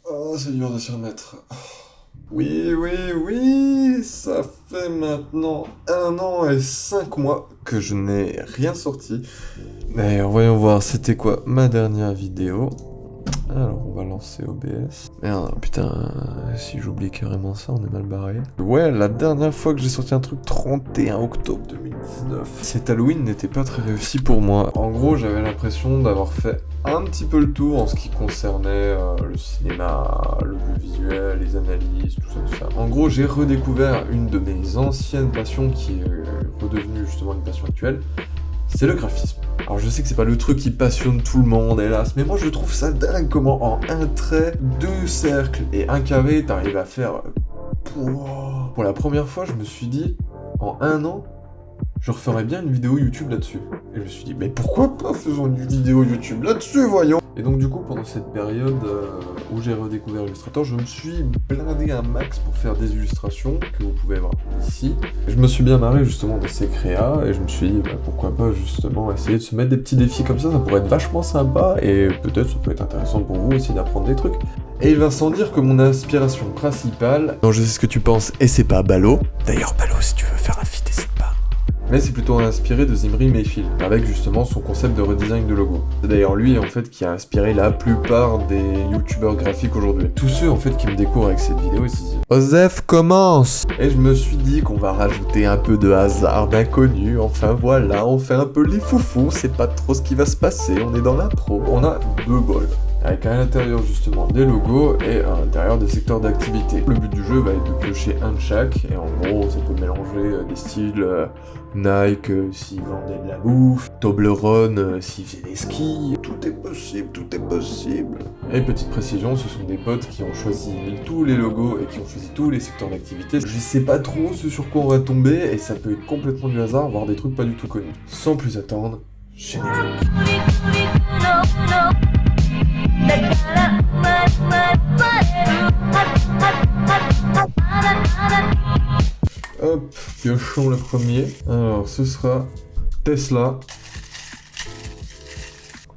Oh, c'est dur de s'y remettre. Oui, oui, oui, ça fait maintenant 1 an et 5 mois que je n'ai rien sorti. D'ailleurs, voyons voir, c'était quoi ma dernière vidéo. Alors, on va lancer OBS. Merde, putain, si j'oublie carrément ça, on est mal barré. Ouais, la dernière fois que j'ai sorti un truc, 31 octobre 2019. Cet Halloween n'était pas très réussi pour moi. En gros, j'avais l'impression d'avoir fait un petit peu le tour en ce qui concernait le cinéma, le jeu visuel, les analyses, tout ça. En gros, j'ai redécouvert une de mes anciennes passions qui est redevenue justement une passion actuelle. C'est le graphisme. Alors je sais que c'est pas le truc qui passionne tout le monde, hélas, mais moi je trouve ça dingue comment en un trait, 2 cercles et un carré, t'arrives à faire... Pour la première fois, je me suis dit, en 1 an, je referais bien une vidéo YouTube là-dessus. Et je me suis dit, mais pourquoi pas faisons une vidéo YouTube là-dessus, voyons. Et donc du coup, pendant cette période où j'ai redécouvert Illustrator, je me suis blindé un max pour faire des illustrations que vous pouvez voir ici. Et je me suis bien marré justement dans ces créas, et je me suis dit, bah, pourquoi pas justement essayer de se mettre des petits défis comme ça pourrait être vachement sympa, et peut-être ça peut être intéressant pour vous aussi d'apprendre des trucs. Et il va sans dire que mon inspiration principale... Non, je sais ce que tu penses, et c'est pas Balo. D'ailleurs, Balo, si tu veux faire un feat, n'hésite pas. Mais c'est plutôt inspiré de Zimri Mayfield, avec justement son concept de redesign de logo. C'est d'ailleurs lui en fait qui a inspiré la plupart des youtubeurs graphiques aujourd'hui. Tous ceux en fait qui me découvrent avec cette vidéo, ils se disent Osef commence. Et je me suis dit qu'on va rajouter un peu de hasard, d'inconnu, enfin voilà, on fait un peu les foufous, on sait pas trop ce qui va se passer, on est dans l'impro. On a 2 bols, avec à l'intérieur justement des logos et à l'intérieur des secteurs d'activité. Le but du jeu va être de piocher un de chaque, et en gros ça peut mélanger des styles Nike s'ils vendaient de la bouffe, Toblerone s'ils faisaient des skis, tout est possible, tout est possible. Et petite précision, ce sont des potes qui ont choisi tous les logos et qui ont choisi tous les secteurs d'activité. Je sais pas trop ce sur quoi on va tomber, et ça peut être complètement du hasard, voire des trucs pas du tout connus. Sans plus attendre, générique. Hop, piochons le premier. Alors, ce sera Tesla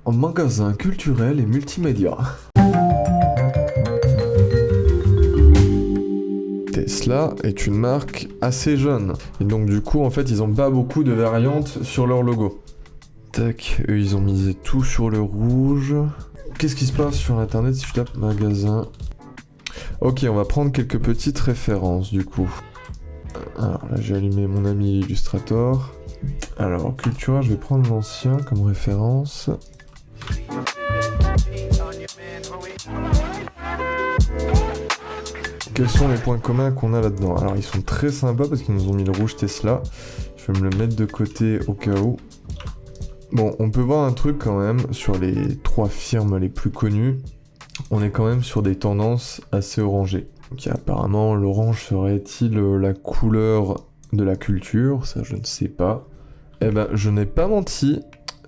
en magasin culturel et multimédia. Tesla est une marque assez jeune. Et donc, du coup, en fait, ils ont pas beaucoup de variantes sur leur logo. Tac, eux, ils ont misé tout sur le rouge. Qu'est-ce qui se passe sur internet si je tape magasin? Ok, on va prendre quelques petites références du coup. Alors là j'ai allumé mon ami Illustrator. Alors Cultura, je vais prendre l'ancien comme référence. Quels sont les points communs qu'on a là-dedans? Alors ils sont très sympas parce qu'ils nous ont mis le rouge Tesla. Je vais me le mettre de côté au cas où. Bon, on peut voir un truc quand même sur les 3 firmes les plus connues. On est quand même sur des tendances assez orangées. Donc apparemment, l'orange serait-il la couleur de la culture? Ça, je ne sais pas. Eh ben, je n'ai pas menti.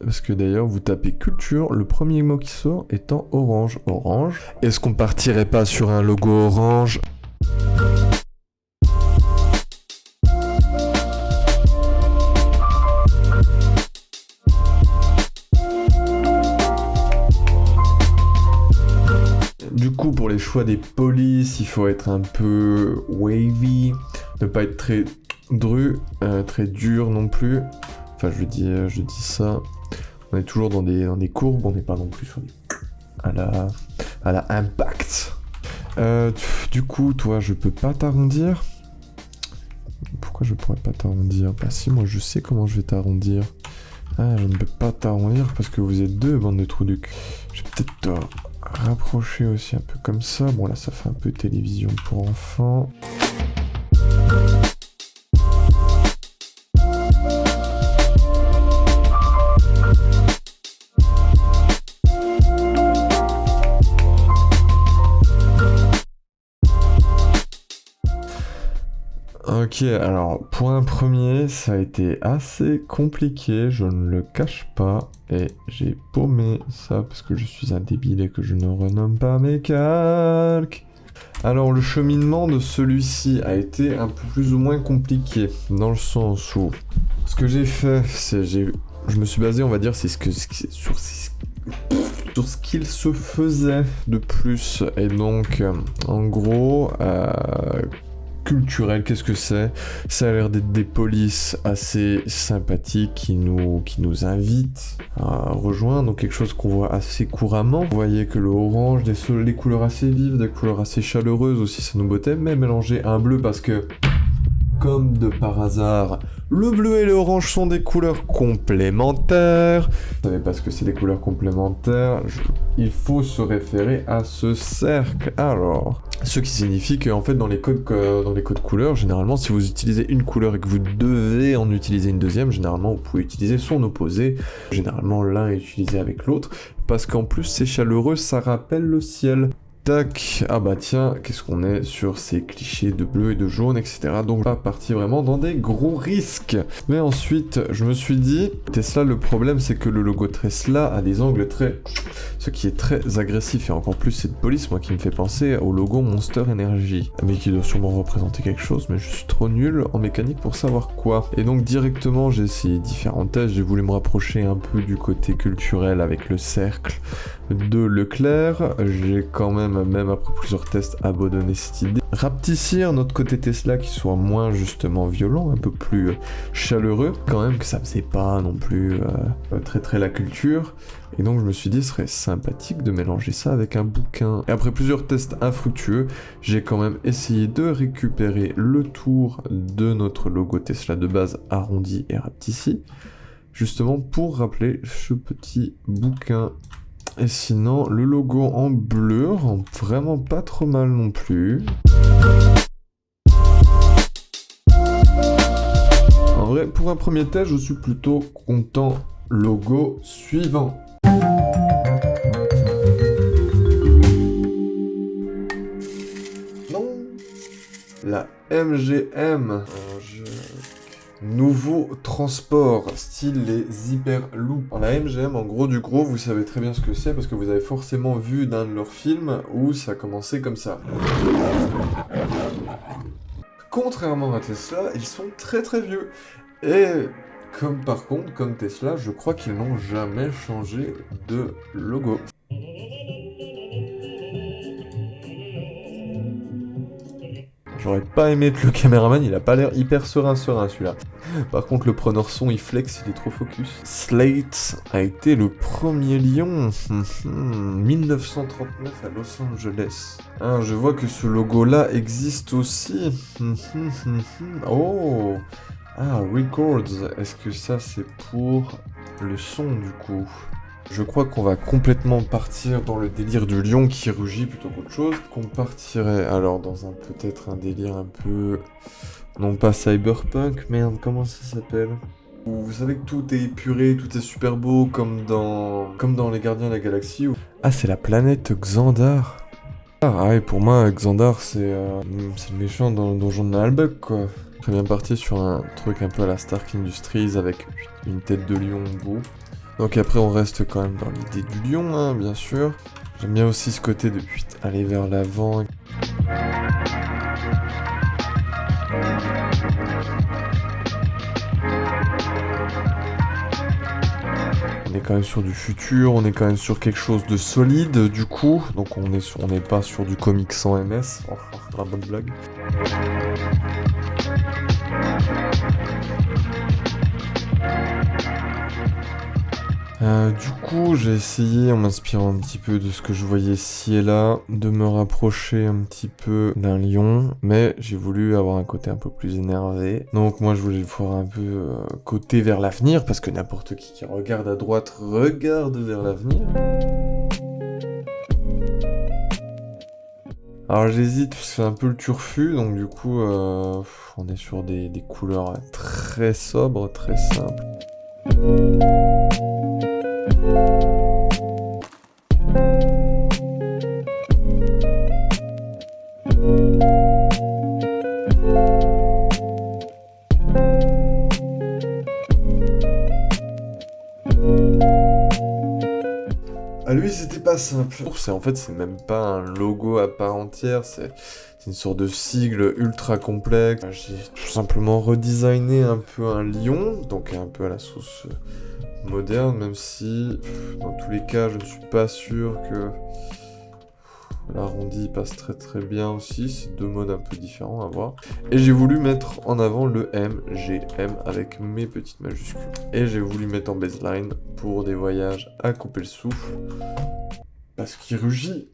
Parce que d'ailleurs, vous tapez culture, le premier mot qui sort étant orange. Orange. Est-ce qu'on partirait pas sur un logo orange ? Du coup, pour les choix des polices, il faut être un peu wavy, ne pas être très très dur non plus. Enfin, je dis ça. On est toujours dans des courbes, on n'est pas non plus sur à la impact. Du coup, toi, je peux pas t'arrondir. Pourquoi je pourrais pas t'arrondir? Bah si, moi je sais comment je vais t'arrondir. Ah, je ne peux pas t'arrondir parce que vous êtes 2, bande de trous du cul. Je vais peut-être te rapprocher aussi un peu comme ça. Bon là ça fait un peu télévision pour enfants. Ok, alors point premier, ça a été assez compliqué, je ne le cache pas, et j'ai paumé ça parce que je suis un débile et que je ne renomme pas mes calques. Alors le cheminement de celui-ci a été un peu plus ou moins compliqué, dans le sens où ce que j'ai fait, c'est je me suis basé, on va dire, sur sur ce qu'il se faisait de plus. Et donc, en gros, culturel, qu'est-ce que c'est? Ça a l'air d'être des polices assez sympathiques qui nous invitent à rejoindre, donc quelque chose qu'on voit assez couramment. Vous voyez que le orange, des couleurs assez vives, des couleurs assez chaleureuses aussi, ça nous bottait, mais mélanger un bleu parce que, comme de par hasard, le bleu et l'orange sont des couleurs complémentaires. Vous savez pas ce que c'est des couleurs complémentaires, il faut se référer à ce cercle. Alors, ce qui signifie qu'en fait dans les codes couleurs, généralement si vous utilisez une couleur et que vous devez en utiliser une deuxième, généralement vous pouvez utiliser son opposé. Généralement l'un est utilisé avec l'autre, parce qu'en plus c'est chaleureux, ça rappelle le ciel. Tac, ah bah tiens, qu'est-ce qu'on est sur ces clichés de bleu et de jaune, etc. Donc pas parti vraiment dans des gros risques. Mais ensuite, je me suis dit, Tesla, le problème c'est que le logo Tesla a des angles ce qui est très agressif, et encore plus cette police, moi, qui me fait penser au logo Monster Energy. Mais qui doit sûrement représenter quelque chose, mais je suis trop nul en mécanique pour savoir quoi. Et donc directement, j'ai essayé différents tests, j'ai voulu me rapprocher un peu du côté culturel avec le cercle de Leclerc. J'ai quand même après plusieurs tests, abandonné cette idée. Rapetissir notre côté Tesla qui soit moins justement violent, un peu plus chaleureux, quand même que ça faisait pas non plus très la culture. Et donc je me suis dit, ce serait sympathique de mélanger ça avec un bouquin. Et après plusieurs tests infructueux, j'ai quand même essayé de récupérer le tour de notre logo Tesla de base arrondi et rapetissi, justement pour rappeler ce petit bouquin. Et sinon, le logo en bleu rend vraiment pas trop mal non plus. En vrai, pour un premier test, je suis plutôt content. Logo suivant. Non, la MGM. Nouveau transport, style les Hyperloop. Alors, la MGM, en gros du gros, vous savez très bien ce que c'est parce que vous avez forcément vu d'un de leurs films où ça commençait comme ça. Contrairement à Tesla, ils sont très vieux. Et comme Tesla, je crois qu'ils n'ont jamais changé de logo. J'aurais pas aimé être le caméraman, il a pas l'air hyper serein celui-là. Par contre le preneur son il flex, il est trop focus. Slate a été le premier lion, 1939 à Los Angeles. Ah, je vois que ce logo là existe aussi. Oh, ah, Records, est-ce que ça c'est pour le son du coup? Je crois qu'on va complètement partir dans le délire du lion qui rugit plutôt qu'autre chose. Qu'on partirait alors dans peut-être un délire un peu... Non pas cyberpunk, merde, comment ça s'appelle? Vous savez que tout est épuré, tout est super beau, comme dans Les Gardiens de la Galaxie. Ah, c'est la planète Xandar. Ah ouais, pour moi, Xandar, c'est le méchant dans le donjon de Nalbuck, quoi. Très bien parti sur un truc un peu à la Stark Industries avec une tête de lion beau. Donc après on reste quand même dans l'idée du lion, hein, bien sûr. J'aime bien aussi ce côté de aller vers l'avant. On est quand même sur du futur, on est quand même sur quelque chose de solide du coup. Donc on n'est pas sur du comics sans MS. Oh, la bonne blague. Du coup, j'ai essayé, en m'inspirant un petit peu de ce que je voyais ci et là, de me rapprocher un petit peu d'un lion, mais j'ai voulu avoir un côté un peu plus énervé. Donc moi, je voulais le faire un peu côté vers l'avenir, parce que n'importe qui regarde à droite regarde vers l'avenir. Alors j'hésite, c'est un peu le turfu, donc du coup, on est sur des couleurs très sobres, très simples. À lui, c'était pas ça. simple. En fait, c'est même pas un logo à part entière, c'est une sorte de sigle ultra complexe. J'ai tout simplement redesigné un peu un lion, donc un peu à la sauce moderne, même si dans tous les cas, je ne suis pas sûr que l'arrondi passe très très bien aussi. C'est deux modes un peu différents à voir. Et j'ai voulu mettre en avant le MGM avec mes petites majuscules. Et j'ai voulu mettre en baseline pour des voyages à couper le souffle. Parce qu'il rugit.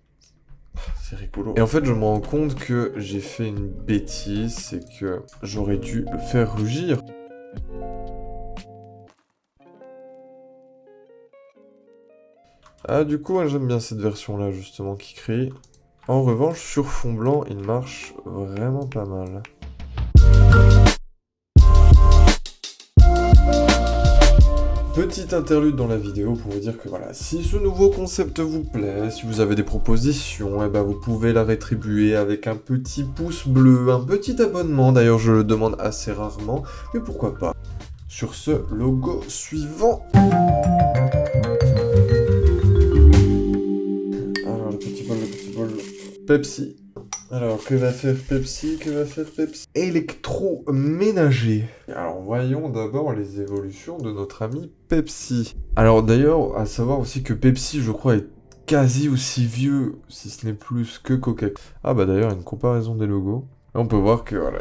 C'est rigolo. Et en fait, je me rends compte que j'ai fait une bêtise, c'est que j'aurais dû le faire rugir. Ah, du coup, j'aime bien cette version-là, justement, qui crie. En revanche, sur fond blanc, il marche vraiment pas mal. Petite interlude dans la vidéo pour vous dire que voilà, si ce nouveau concept vous plaît, si vous avez des propositions, eh ben vous pouvez la rétribuer avec un petit pouce bleu, un petit abonnement, d'ailleurs je le demande assez rarement, mais pourquoi pas. Sur ce, logo suivant. Alors le petit bol, Pepsi. Alors, que va faire Pepsi? Électroménager. Alors, voyons d'abord les évolutions de notre ami Pepsi. Alors, d'ailleurs, à savoir aussi que Pepsi, je crois, est quasi aussi vieux, si ce n'est plus que Coca-Cola. Ah bah d'ailleurs, une comparaison des logos. Là, on peut voir que, voilà,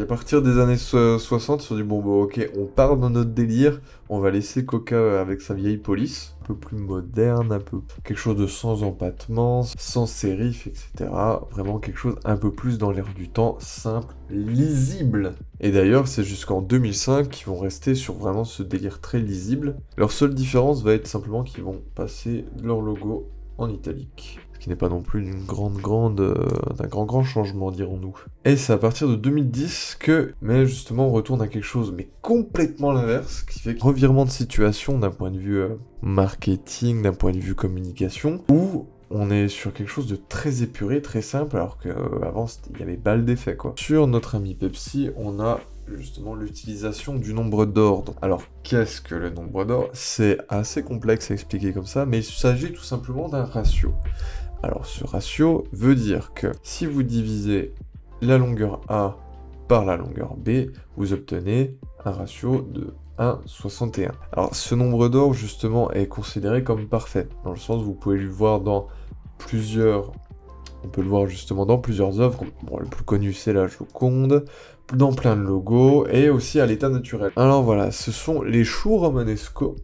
à partir des années 60, ils se sont dit, bon, bah, ok, on part dans notre délire, on va laisser Coca avec sa vieille police, un peu plus moderne, un peu quelque chose de sans empattement, sans sérif, etc. Vraiment quelque chose un peu plus dans l'air du temps, simple, lisible. Et d'ailleurs, c'est jusqu'en 2005 qu'ils vont rester sur vraiment ce délire très lisible. Leur seule différence va être simplement qu'ils vont passer leur logo en italique. Ce qui n'est pas non plus d'un grand changement, dirons-nous. Et c'est à partir de 2010 que, mais justement, on retourne à quelque chose, mais complètement l'inverse, qui fait un revirement de situation d'un point de vue marketing, d'un point de vue communication, où on est sur quelque chose de très épuré, très simple, alors qu'avant, il y avait balle d'effet, quoi. Sur notre ami Pepsi, on a justement l'utilisation du nombre d'ordre. Alors, qu'est-ce que le nombre d'ordre? C'est assez complexe à expliquer comme ça, mais il s'agit tout simplement d'un ratio. Alors, ce ratio veut dire que si vous divisez la longueur A par la longueur B, vous obtenez un ratio de 1,61. Alors, ce nombre d'ordre, justement, est considéré comme parfait, dans le sens où vous pouvez le voir dans plusieurs... On peut le voir justement dans plusieurs œuvres. Bon, le plus connu, c'est la Joconde, dans plein de logos, et aussi à l'état naturel. Alors voilà, ce sont les choux romanesco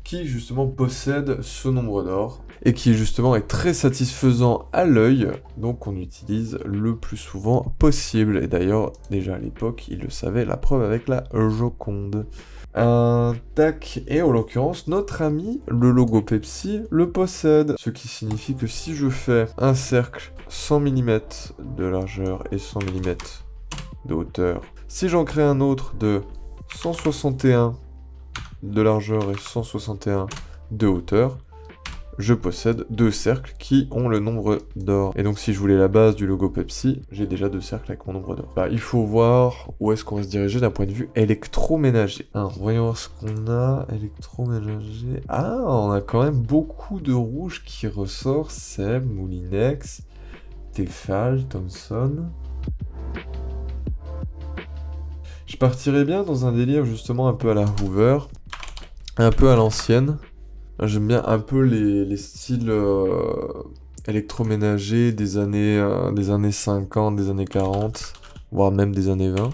qui justement possèdent ce nombre d'or, et qui justement est très satisfaisant à l'œil, donc on utilise le plus souvent possible. Et d'ailleurs, déjà à l'époque, ils le savaient, la preuve avec la Joconde. Tac, et en l'occurrence, notre ami, le logo Pepsi, le possède. Ce qui signifie que si je fais un cercle 100 mm de largeur et 100 mm de hauteur, si j'en crée un autre de 161 de largeur et 161 de hauteur, je possède deux cercles qui ont le nombre d'or. Et donc si je voulais la base du logo Pepsi, j'ai déjà deux cercles avec mon nombre d'or. Bah, il faut voir où est-ce qu'on va se diriger d'un point de vue électroménager. Alors, voyons voir ce qu'on a. Électroménager. Ah, on a quand même beaucoup de rouge qui ressort. Seb, Moulinex, Tefal, Thomson. Je partirais bien dans un délire justement un peu à la Hoover, un peu à l'ancienne. J'aime bien un peu les styles électroménagers des années 50, des années 40, voire même des années 20.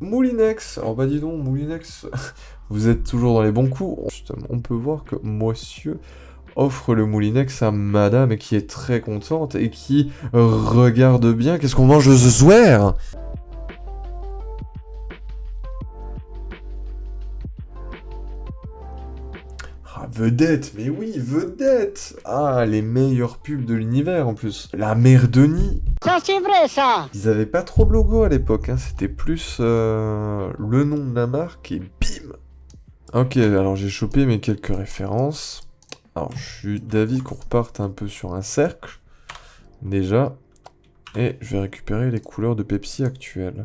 Moulinex, alors bah dis donc, Moulinex, vous êtes toujours dans les bons coups. Justement, on peut voir que monsieur offre le Moulinex à madame et qui est très contente et qui regarde bien. Qu'est-ce qu'on mange ce soir? Ah, vedette, mais oui, vedette. Ah, les meilleures pubs de l'univers en plus. La mère Denis. Ça c'est vrai ça. Ils avaient pas trop de logo à l'époque, hein. C'était plus le nom de la marque et bim. Ok, alors j'ai chopé mes quelques références. Alors, je suis d'avis qu'on reparte un peu sur un cercle, déjà, et je vais récupérer les couleurs de Pepsi actuelles.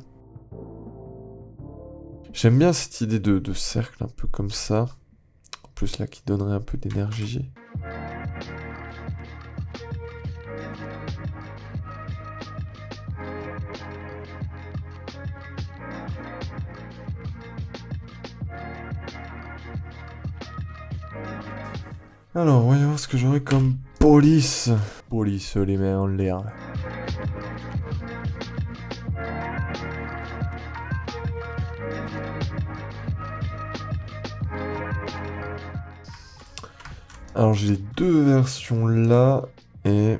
J'aime bien cette idée de cercle un peu comme ça. En plus là qui donnerait un peu d'énergie. Alors, voyons ce que j'aurais comme police. Police, les mains en l'air. Alors, j'ai deux versions là, et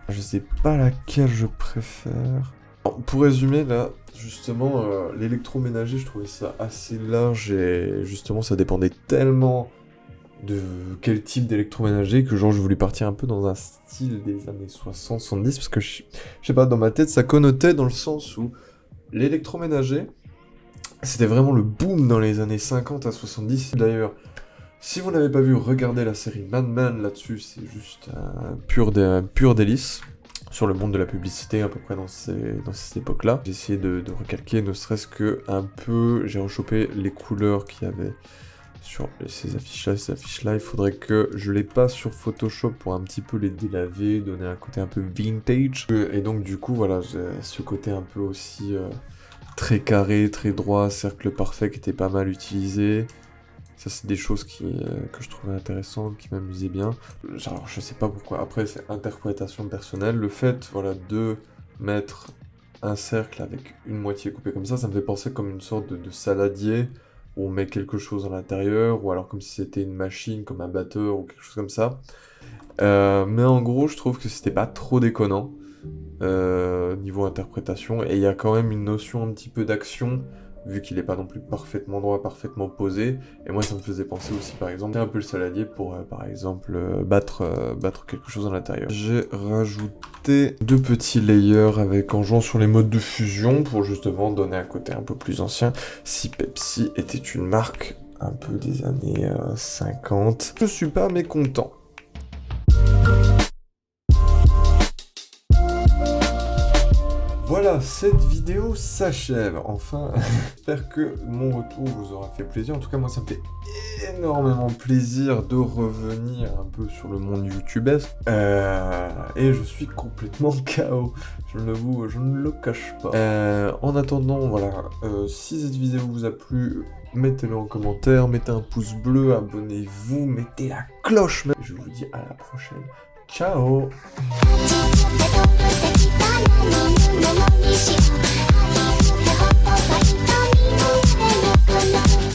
je sais pas laquelle je préfère. Alors, pour résumer, là, justement, l'électroménager, je trouvais ça assez large, et justement, ça dépendait tellement de quel type d'électroménager que genre je voulais partir un peu dans un style des années 60-70 parce que je sais pas, dans ma tête ça connotait dans le sens où l'électroménager c'était vraiment le boom dans les années 50 à 70. D'ailleurs, si vous n'avez pas vu, regardez la série Mad Men là-dessus, c'est juste un pur délice sur le monde de la publicité à peu près dans cette époque-là. J'ai essayé de recalquer ne serait-ce que un peu, j'ai rechopé les couleurs qu'il y avait sur ces affiches-là, il faudrait que je les passe sur Photoshop pour un petit peu les délaver, donner un côté un peu vintage. Et donc du coup, voilà, j'ai ce côté un peu aussi très carré, très droit, cercle parfait qui était pas mal utilisé. Ça, c'est des choses que je trouvais intéressantes, qui m'amusaient bien. Alors, je sais pas pourquoi, après, c'est interprétation personnelle. Le fait, voilà, de mettre un cercle avec une moitié coupée comme ça me fait penser comme une sorte de saladier, où on met quelque chose à l'intérieur, ou alors comme si c'était une machine, comme un batteur, ou quelque chose comme ça. Mais en gros, je trouve que c'était pas trop déconnant, niveau interprétation, et il y a quand même une notion un petit peu d'action, vu qu'il est pas non plus parfaitement droit, parfaitement posé, et moi ça me faisait penser aussi, par exemple, un peu le saladier pour, par exemple, battre quelque chose à l'intérieur. J'ai rajouté deux petits layers en jouant sur les modes de fusion, pour justement donner un côté un peu plus ancien, si Pepsi était une marque un peu des années 50. Je suis pas mécontent. Voilà, cette vidéo s'achève. Enfin, j'espère que mon retour vous aura fait plaisir. En tout cas, moi, ça me fait énormément plaisir de revenir un peu sur le monde youtubesque. Et je suis complètement KO. Je ne le cache pas. En attendant, voilà, si cette vidéo vous a plu, mettez-le en commentaire, mettez un pouce bleu, abonnez-vous, mettez la cloche. Je vous dis à la prochaine. Ciao! 「